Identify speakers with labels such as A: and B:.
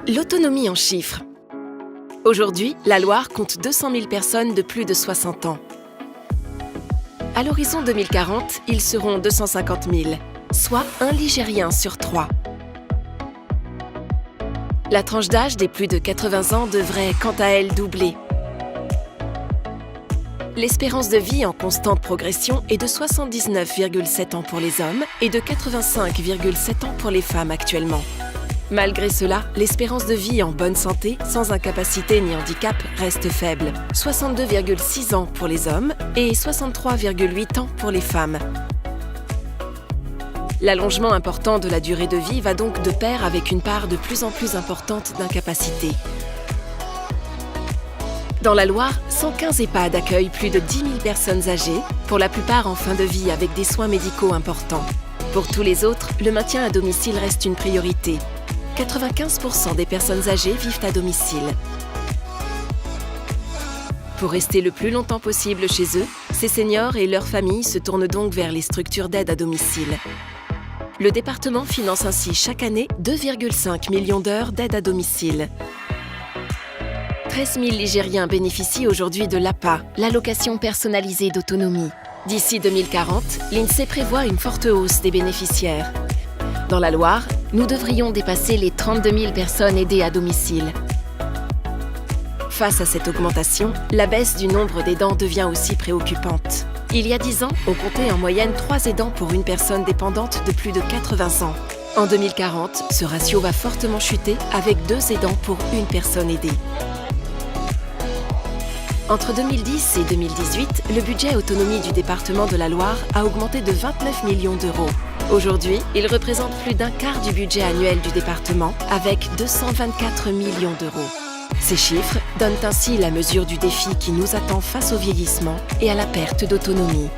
A: L'autonomie en chiffres. Aujourd'hui, la Loire compte 200 000 personnes de plus de 60 ans. À l'horizon 2040, ils seront 250 000, soit un Ligérien sur 3. La tranche d'âge des plus de 80 ans devrait, quant à elle, doubler. L'espérance de vie en constante progression est de 79,7 ans pour les hommes et de 85,7 ans pour les femmes actuellement. Malgré cela, l'espérance de vie en bonne santé, sans incapacité ni handicap, reste faible. 62,6 ans pour les hommes et 63,8 ans pour les femmes. L'allongement important de la durée de vie va donc de pair avec une part de plus en plus importante d'incapacité. Dans la Loire, 115 EHPAD accueillent plus de 10 000 personnes âgées, pour la plupart en fin de vie avec des soins médicaux importants. Pour tous les autres, le maintien à domicile reste une priorité. 95% des personnes âgées vivent à domicile. Pour rester le plus longtemps possible chez eux, ces seniors et leurs familles se tournent donc vers les structures d'aide à domicile. Le département finance ainsi chaque année 2,5 millions d'heures d'aide à domicile. 13 000 Ligériens bénéficient aujourd'hui de l'APA, l'allocation personnalisée d'autonomie. D'ici 2040, l'INSEE prévoit une forte hausse des bénéficiaires. Dans la Loire, nous devrions dépasser les 32 000 personnes aidées à domicile. Face à cette augmentation, la baisse du nombre d'aidants devient aussi préoccupante. Il y a 10 ans, on comptait en moyenne 3 aidants pour une personne dépendante de plus de 80 ans. En 2040, ce ratio va fortement chuter avec 2 aidants pour une personne aidée. Entre 2010 et 2018, le budget autonomie du département de la Loire a augmenté de 29 millions d'euros. Aujourd'hui, il représente plus d'un quart du budget annuel du département, avec 224 millions d'euros. Ces chiffres donnent ainsi la mesure du défi qui nous attend face au vieillissement et à la perte d'autonomie.